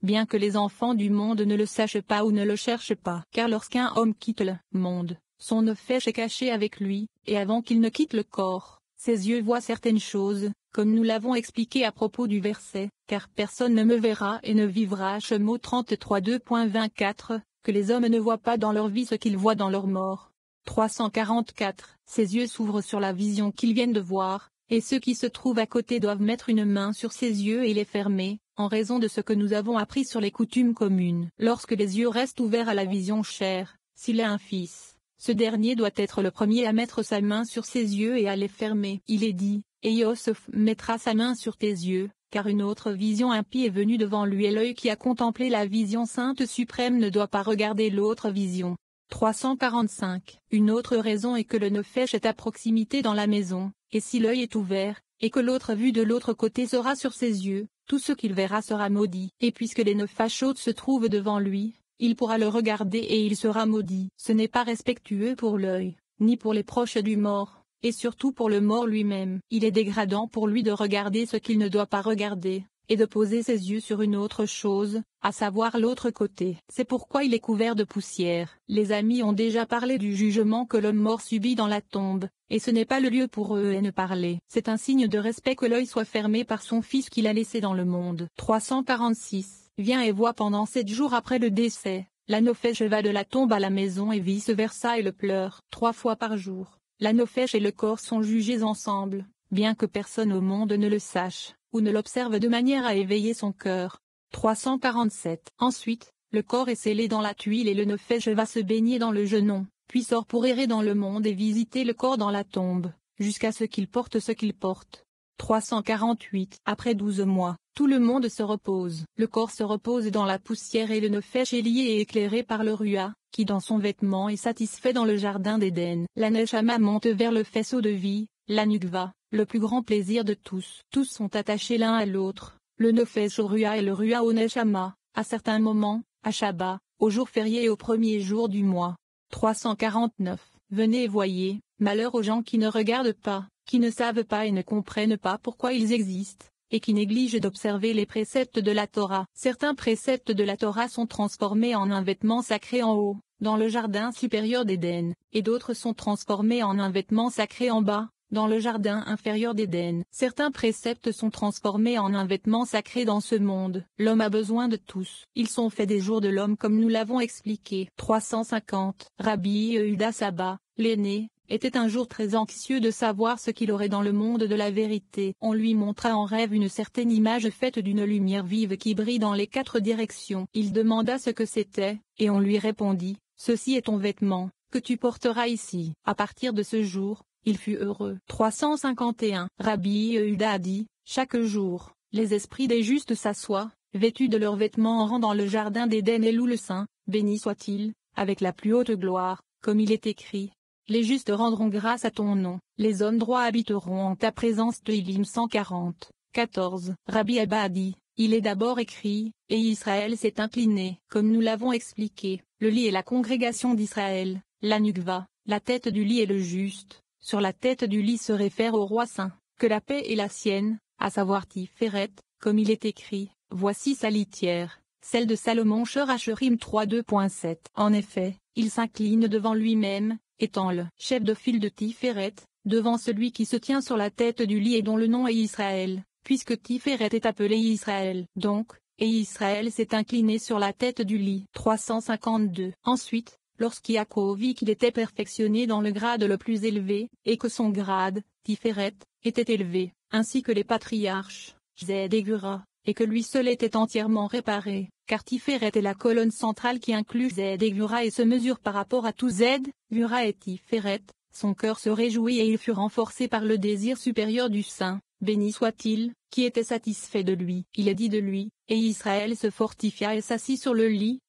bien que les enfants du monde ne le sachent pas ou ne le cherchent pas. Car lorsqu'un homme quitte le monde, son nefesh est caché avec lui, et avant qu'il ne quitte le corps, ses yeux voient certaines choses, comme nous l'avons expliqué à propos du verset, car personne ne me verra et ne vivra. Shemot 33 2.24, que les hommes ne voient pas dans leur vie ce qu'ils voient dans leur mort. 344, ses yeux s'ouvrent sur la vision qu'ils viennent de voir, et ceux qui se trouvent à côté doivent mettre une main sur ses yeux et les fermer, en raison de ce que nous avons appris sur les coutumes communes. Lorsque les yeux restent ouverts à la vision chère, s'il a un fils, ce dernier doit être le premier à mettre sa main sur ses yeux et à les fermer. Il est dit, et Yosef mettra sa main sur tes yeux, car une autre vision impie est venue devant lui et l'œil qui a contemplé la vision sainte suprême ne doit pas regarder l'autre vision. 345. Une autre raison est que le nefesh est à proximité dans la maison, et si l'œil est ouvert, et que l'autre vue de l'autre côté sera sur ses yeux, tout ce qu'il verra sera maudit. Et puisque les nefashot se trouvent devant lui, il pourra le regarder et il sera maudit. Ce n'est pas respectueux pour l'œil, ni pour les proches du mort, et surtout pour le mort lui-même. Il est dégradant pour lui de regarder ce qu'il ne doit pas regarder, et de poser ses yeux sur une autre chose, à savoir l'autre côté. C'est pourquoi il est couvert de poussière. Les amis ont déjà parlé du jugement que l'homme mort subit dans la tombe, et ce n'est pas le lieu pour eux de parler. C'est un signe de respect que l'œil soit fermé par son fils qu'il a laissé dans le monde. 346. Viens et vois pendant 7 jours après le décès, la nefesh va de la tombe à la maison et vice-versa et le pleure 3 fois par jour. La nefesh et le corps sont jugés ensemble, bien que personne au monde ne le sache, ou ne l'observe de manière à éveiller son cœur. 347. Ensuite, le corps est scellé dans la tuile et le nefesh va se baigner dans le genou, puis sort pour errer dans le monde et visiter le corps dans la tombe, jusqu'à ce qu'il porte ce qu'il porte. 348. Après 12 mois, tout le monde se repose. Le corps se repose dans la poussière et le nefesh est lié et éclairé par le rua, qui dans son vêtement est satisfait dans le jardin d'Éden. La neshama monte vers le faisceau de vie, la nukva, le plus grand plaisir de tous. Tous sont attachés l'un à l'autre, le nefesh au rua et le rua au neshama, à certains moments, à Shabbat, au jour férié et au premier jour du mois. 349. Venez et voyez, malheur aux gens qui ne regardent pas, qui ne savent pas et ne comprennent pas pourquoi ils existent, et qui négligent d'observer les préceptes de la Torah. Certains préceptes de la Torah sont transformés en un vêtement sacré en haut, dans le jardin supérieur d'Éden, et d'autres sont transformés en un vêtement sacré en bas, dans le jardin inférieur d'Éden. Certains préceptes sont transformés en un vêtement sacré dans ce monde. L'homme a besoin de tous. Ils sont faits des jours de l'homme comme nous l'avons expliqué. 350. Rabbi Yehuda Saba, l'aîné, était un jour très anxieux de savoir ce qu'il aurait dans le monde de la vérité. On lui montra en rêve une certaine image faite d'une lumière vive qui brille dans les 4 directions. Il demanda ce que c'était, et on lui répondit, « Ceci est ton vêtement, que tu porteras ici. » À partir de ce jour, il fut heureux. 351. Rabbi Yehuda a dit, « Chaque jour, les esprits des justes s'assoient, vêtus de leurs vêtements en rang dans le jardin d'Éden et louent le Saint, béni soit-il, avec la plus haute gloire, comme il est écrit. Les justes rendront grâce à ton nom, les hommes droits habiteront en ta présence. Tehillim 140, 14. Rabbi Abba a dit, il est d'abord écrit, et Israël s'est incliné. Comme nous l'avons expliqué, le lit est la congrégation d'Israël, la nukva, la tête du lit est le juste, sur la tête du lit se réfère au roi saint, que la paix est la sienne, à savoir Tiferet, comme il est écrit, voici sa litière, celle de Salomon. Sherachurim 3:2.7. En effet, il s'incline devant lui-même, étant le chef de file de Tiferet, devant celui qui se tient sur la tête du lit et dont le nom est Israël, puisque Tiferet est appelé Israël. Donc, et Israël s'est incliné sur la tête du lit. 352. Ensuite, lorsqu'Yaakov vit qu'il était perfectionné dans le grade le plus élevé, et que son grade, Tiferet, était élevé, ainsi que les patriarches, Zed et Gura, et que lui seul était entièrement réparé, car Tiferet est la colonne centrale qui inclut Zed et Gura et se mesure par rapport à tout Zed, Gura et Tiferet, son cœur se réjouit et il fut renforcé par le désir supérieur du Saint, béni soit-il, qui était satisfait de lui. Il est dit de lui, et Israël se fortifia et s'assit sur le lit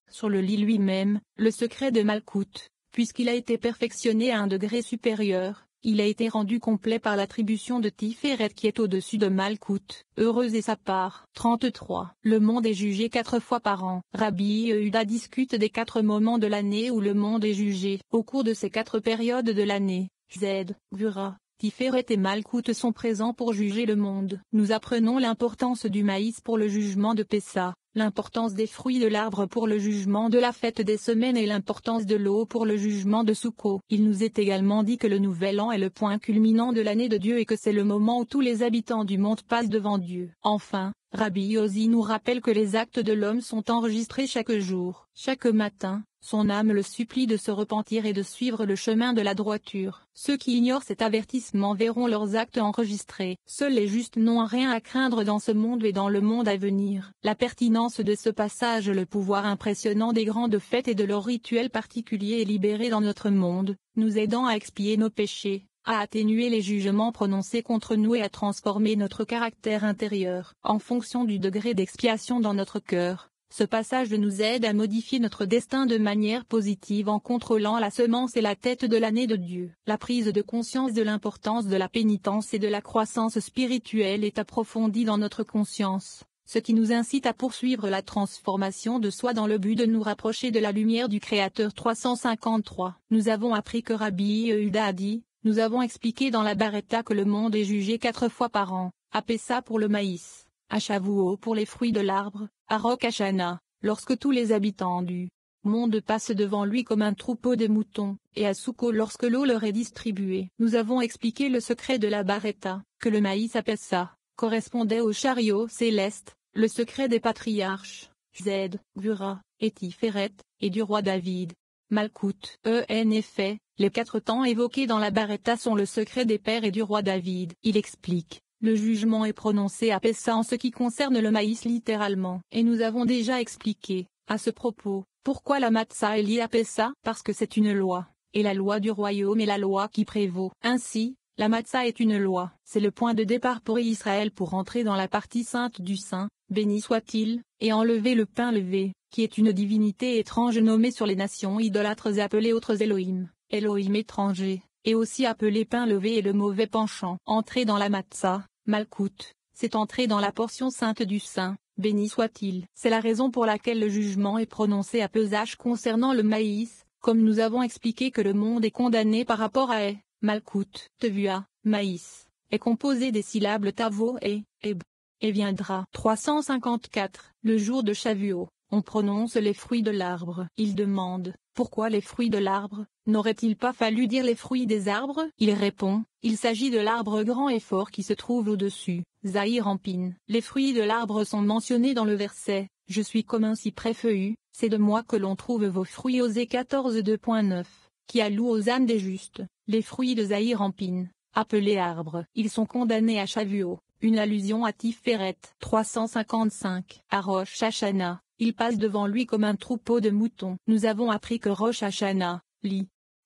lui-même, le secret de Malkout, puisqu'il a été perfectionné à un degré supérieur. Il a été rendu complet par l'attribution de Tiferet qui est au-dessus de Malkout. Heureuse est sa part. 33. Le monde est jugé 4 fois par an. Rabbi Yehuda discute des 4 moments de l'année où le monde est jugé. Au cours de ces 4 périodes de l'année, Zed, Gura, Tiferet et Malkout sont présents pour juger le monde. Nous apprenons l'importance du maïs pour le jugement de Pessa. l'importance des fruits de l'arbre pour le jugement de la fête des semaines et l'importance de l'eau pour le jugement de Soukhot. Il nous est également dit que le nouvel an est le point culminant de l'année de Dieu et que c'est le moment où tous les habitants du monde passent devant Dieu. Enfin, Rabbi Yossi nous rappelle que les actes de l'homme sont enregistrés chaque jour. Chaque matin, son âme le supplie de se repentir et de suivre le chemin de la droiture. Ceux qui ignorent cet avertissement verront leurs actes enregistrés. Seuls les justes n'ont rien à craindre dans ce monde et dans le monde à venir. La pertinence de ce passage, le pouvoir impressionnant des grandes fêtes et de leurs rituels particuliers est libéré dans notre monde, nous aidant à expier nos péchés, à atténuer les jugements prononcés contre nous et à transformer notre caractère intérieur. En fonction du degré d'expiation dans notre cœur, ce passage nous aide à modifier notre destin de manière positive en contrôlant la semence et la tête de l'année de Dieu. La prise de conscience de l'importance de la pénitence et de la croissance spirituelle est approfondie dans notre conscience, ce qui nous incite à poursuivre la transformation de soi dans le but de nous rapprocher de la lumière du Créateur. 353. Nous avons appris que Rabbi Yehuda a dit: nous avons expliqué dans la Baraita que le monde est jugé 4 fois par an, à Pessa pour le maïs, à Shavuot pour les fruits de l'arbre, à Rosh Hashanah, lorsque tous les habitants du monde passent devant lui comme un troupeau de moutons, et à Soukhot lorsque l'eau leur est distribuée. Nous avons expliqué le secret de la Baraita, que le maïs à Pessa correspondait au chariot céleste, le secret des patriarches, Zed, Gvura, et Tiferet, et du roi David, Malkout. En effet, les 4 temps évoqués dans la Baraita sont le secret des pères et du roi David. Il explique: le jugement est prononcé à Pessa en ce qui concerne le maïs littéralement. Et nous avons déjà expliqué, à ce propos, pourquoi la matzah est liée à Pessa. Parce que c'est une loi, et la loi du royaume est la loi qui prévaut. Ainsi, la matzah est une loi. C'est le point de départ pour Israël pour entrer dans la partie sainte du Saint, béni soit-il, et enlever le pain levé, qui est une divinité étrange nommée sur les nations idolâtres appelées autres Elohim, Elohim étranger, et aussi appelé pain levé et le mauvais penchant. Entrer dans la matzah, Malkout, c'est entrer dans la portion sainte du Saint, béni soit-il. C'est la raison pour laquelle le jugement est prononcé à pesage concernant le maïs, comme nous avons expliqué que le monde est condamné par rapport à Malkout, Tevua, maïs, est composé des syllabes Tavo et Eb, et viendra. 354. Le jour de Shavuot, on prononce les fruits de l'arbre. Il demande: pourquoi les fruits de l'arbre? N'aurait-il pas fallu dire les fruits des arbres? Il répond: il s'agit de l'arbre grand et fort qui se trouve au-dessus, Zahir Ampin. Les fruits de l'arbre sont mentionnés dans le verset: je suis comme un cyprès feuillu, c'est de moi que l'on trouve vos fruits. Osée 14 2.9, qui alloue aux âmes des justes. Les fruits de Zahir Ampin, appelés arbres, ils sont condamnés à Shavuot, une allusion à Tiferet. 355. À Rosh Hashanah, ils passent devant lui comme un troupeau de moutons. Nous avons appris que Rosh Hashanah,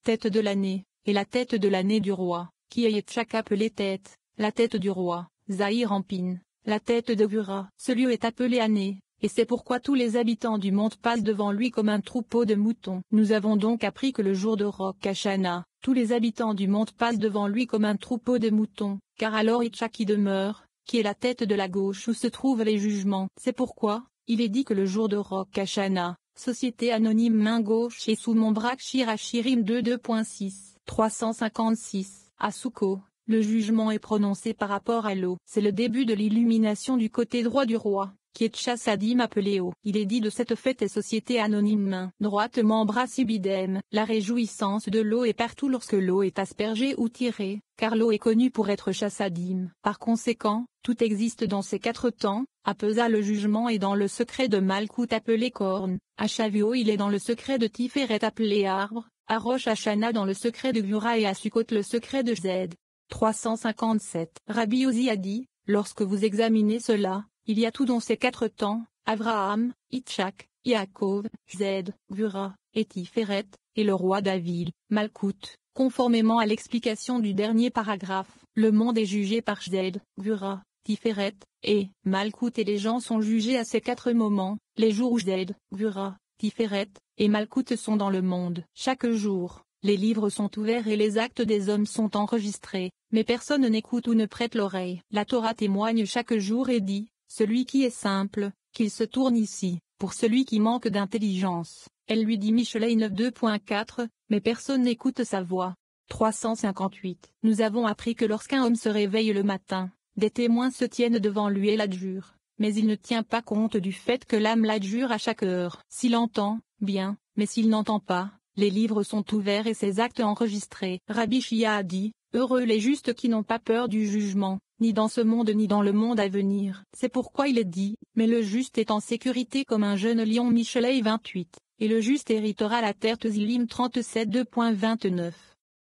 tête de l'année, est la tête de l'année du roi, qui est chaque appelé tête, la tête du roi, Zahir Ampin, la tête de Gvura. Ce lieu est appelé année, et c'est pourquoi tous les habitants du monde passent devant lui comme un troupeau de moutons. Nous avons donc appris que le jour de Rosh Hashanah, tous les habitants du monde passent devant lui comme un troupeau de moutons, car alors Itchak y demeure, qui est la tête de la gauche où se trouvent les jugements. C'est pourquoi il est dit que le jour de Rosh Hashanah, Société anonyme main gauche et sous mon bras Shir Hashirim 2.6. 356. À Soukhot, le jugement est prononcé par rapport à l'eau. C'est le début de l'illumination du côté droit du roi, qui est Chassadim appelé eau. Il est dit de cette fête et société anonyme main droite membra subidem. La réjouissance de l'eau est partout lorsque l'eau est aspergée ou tirée, car l'eau est connue pour être Chassadim. Par conséquent, tout existe dans ces 4 temps. À Pessa le jugement est dans le secret de Malkout appelé corne, à Shavuot il est dans le secret de Tiferet appelé arbre, à Rosh Hashanah dans le secret de Gvura et à Sukkot le secret de Zed. 357. Rabbi Yossi a dit: lorsque vous examinez cela, il y a tout dans ces 4 temps, Abraham, Itchak, Yaakov, Zed, Gvura, et Tiferet, et le roi David, Malkout. Conformément à l'explication du dernier paragraphe, le monde est jugé par Zed, Gvura, Tiferet, et Malkout et les gens sont jugés à ces 4 moments, les jours où Zed, Gvura, Tiferet, et Malkout sont dans le monde. Chaque jour, les livres sont ouverts et les actes des hommes sont enregistrés, mais personne n'écoute ou ne prête l'oreille. La Torah témoigne chaque jour et dit: celui qui est simple, qu'il se tourne ici. Pour celui qui manque d'intelligence, elle lui dit Michelet 9.2.4, mais personne n'écoute sa voix. 358. Nous avons appris que lorsqu'un homme se réveille le matin, des témoins se tiennent devant lui et l'adjurent. mais il ne tient pas compte du fait que l'âme l'adjure à chaque heure. S'il entend, bien, mais s'il n'entend pas, les livres sont ouverts et ses actes enregistrés. Rabbi Chia a dit, « Heureux les justes qui n'ont pas peur du jugement, ni dans ce monde ni dans le monde à venir. » C'est pourquoi il est dit, « Mais le juste est en sécurité comme un jeune lion. » Michelet 28. Et le juste héritera la terre. Tzilim 37 2.29.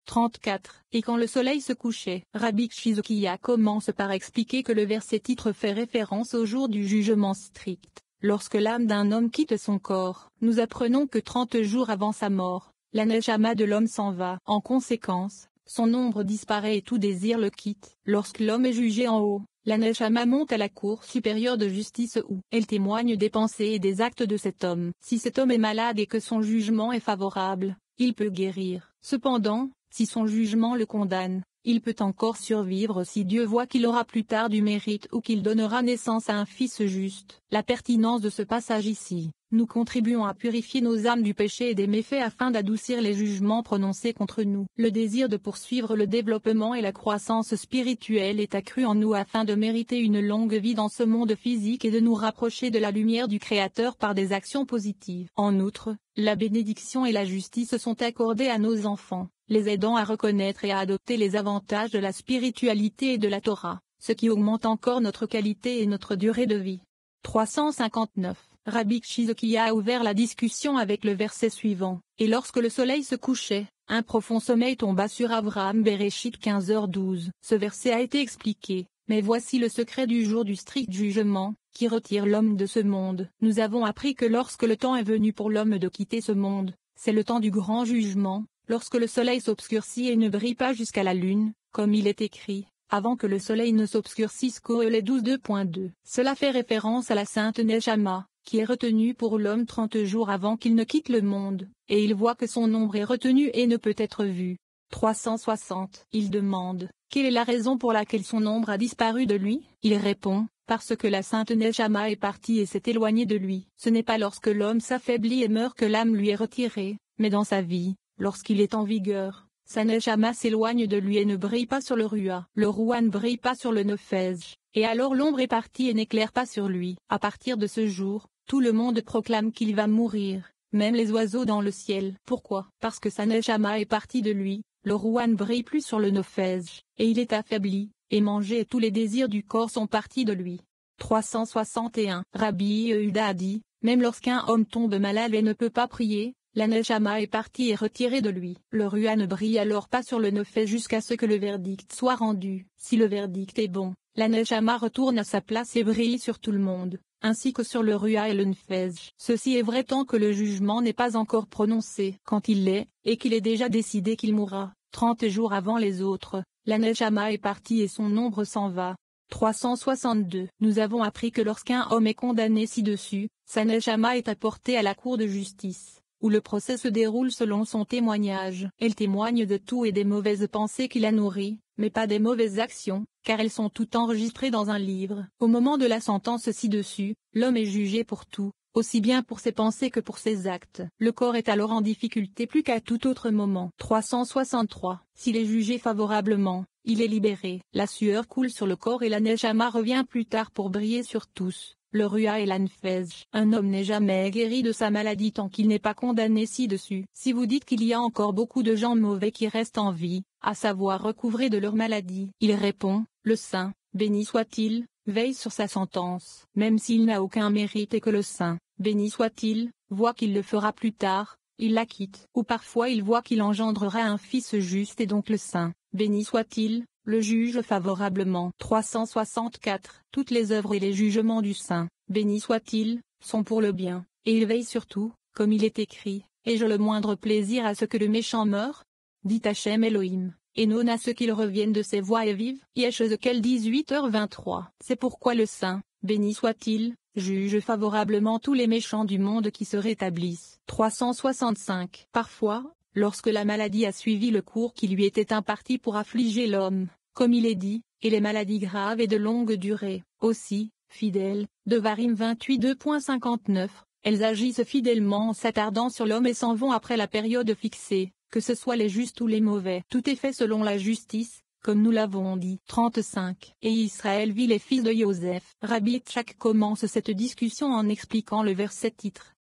34. Et quand le soleil se couchait, Rabbi Shizukiya commence par expliquer que le verset titre fait référence au jour du jugement strict. Lorsque l'âme d'un homme quitte son corps, nous apprenons que 30 jours avant sa mort, la neshama de l'homme s'en va. En conséquence, son ombre disparaît et tout désir le quitte. Lorsque l'homme est jugé en haut, la neshama monte à la cour supérieure de justice où elle témoigne des pensées et des actes de cet homme. Si cet homme est malade et que son jugement est favorable, il peut guérir. Cependant, si son jugement le condamne, il peut encore survivre si Dieu voit qu'il aura plus tard du mérite ou qu'il donnera naissance à un fils juste. La pertinence de ce passage ici, nous contribuons à purifier nos âmes du péché et des méfaits afin d'adoucir les jugements prononcés contre nous. Le désir de poursuivre le développement et la croissance spirituelle est accru en nous afin de mériter une longue vie dans ce monde physique et de nous rapprocher de la lumière du Créateur par des actions positives. En outre, la bénédiction et la justice sont accordées à nos enfants, les aidant à reconnaître et à adopter les avantages de la spiritualité et de la Torah, ce qui augmente encore notre qualité et notre durée de vie. 359. Rabbi Shizukiya a ouvert la discussion avec le verset suivant. Et lorsque le soleil se couchait, un profond sommeil tomba sur Avraham. Bereshit 15h12. Ce verset a été expliqué. Mais voici le secret du jour du strict jugement, qui retire l'homme de ce monde. Nous avons appris que lorsque le temps est venu pour l'homme de quitter ce monde, c'est le temps du grand jugement, lorsque le soleil s'obscurcit et ne brille pas jusqu'à la lune, comme il est écrit, avant que le soleil ne s'obscurcisse. Kohélet 12.2. Cela fait référence à la sainte Neshama, qui est retenue pour l'homme 30 jours avant qu'il ne quitte le monde, et il voit que son ombre est retenue et ne peut être vue. 360. Il demande, quelle est la raison pour laquelle son ombre a disparu de lui? Il répond, parce que la sainte Neshama est partie et s'est éloignée de lui. Ce n'est pas lorsque l'homme s'affaiblit et meurt que l'âme lui est retirée, mais dans sa vie, lorsqu'il est en vigueur, sa Neshama s'éloigne de lui et ne brille pas sur le Rua. Le Rua ne brille pas sur le Nefej, et alors l'ombre est partie et n'éclaire pas sur lui. À partir de ce jour, tout le monde proclame qu'il va mourir, même les oiseaux dans le ciel. Pourquoi? Parce que sa Neshama est partie de lui, le Rua ne brille plus sur le Nefej, et il est affaibli, et mangé et tous les désirs du corps sont partis de lui. 361. Rabbi Yehuda a dit, même lorsqu'un homme tombe malade et ne peut pas prier, la Neshama est partie et retirée de lui. Le Rua ne brille alors pas sur le Nefej jusqu'à ce que le verdict soit rendu. Si le verdict est bon, la Neshama retourne à sa place et brille sur tout le monde, ainsi que sur le Rua et le Nefej. Ceci est vrai tant que le jugement n'est pas encore prononcé. Quand il l'est, et qu'il est déjà décidé qu'il mourra, 30 jours avant les autres, la Neshama est partie et son ombre s'en va. 362. Nous avons appris que lorsqu'un homme est condamné ci-dessus, sa Neshama est apportée à la cour de justice, où le procès se déroule selon son témoignage. Elle témoigne de tout et des mauvaises pensées qu'il a nourries, mais pas des mauvaises actions, car elles sont toutes enregistrées dans un livre. Au moment de la sentence ci-dessus, l'homme est jugé pour tout, aussi bien pour ses pensées que pour ses actes. Le corps est alors en difficulté plus qu'à tout autre moment. 363. S'il est jugé favorablement, il est libéré. La sueur coule sur le corps et la Neshama revient plus tard pour briller sur tous. Le Rua et l'Anfej. Un homme n'est jamais guéri de sa maladie tant qu'il n'est pas condamné ci-dessus. Si vous dites qu'il y a encore beaucoup de gens mauvais qui restent en vie, à savoir recouvrés de leur maladie, il répond, le saint, béni soit-il, veille sur sa sentence. Même s'il n'a aucun mérite et que le saint, béni soit-il, voit qu'il le fera plus tard, il l'acquitte. Ou parfois il voit qu'il engendrera un fils juste et donc le saint, béni soit-il, le juge favorablement. 364. Toutes les œuvres et les jugements du saint, béni soit-il, sont pour le bien, et il veille surtout, comme il est écrit, ai-je le moindre plaisir à ce que le méchant meure? Dit Hachem Elohim, et non à ce qu'il revienne de ses voies et vive. Yeshézkel 18h23. C'est pourquoi le saint, béni soit-il, juge favorablement tous les méchants du monde qui se rétablissent. 365. Parfois, lorsque la maladie a suivi le cours qui lui était imparti pour affliger l'homme, comme il est dit, et les maladies graves et de longue durée, aussi, fidèles, Devarim 28 2.59, elles agissent fidèlement en s'attardant sur l'homme et s'en vont après la période fixée, que ce soit les justes ou les mauvais. Tout est fait selon la justice, comme nous l'avons dit. 35. Et Israël vit les fils de Joseph. Rabbi Tchak commence cette discussion en expliquant le verset titre.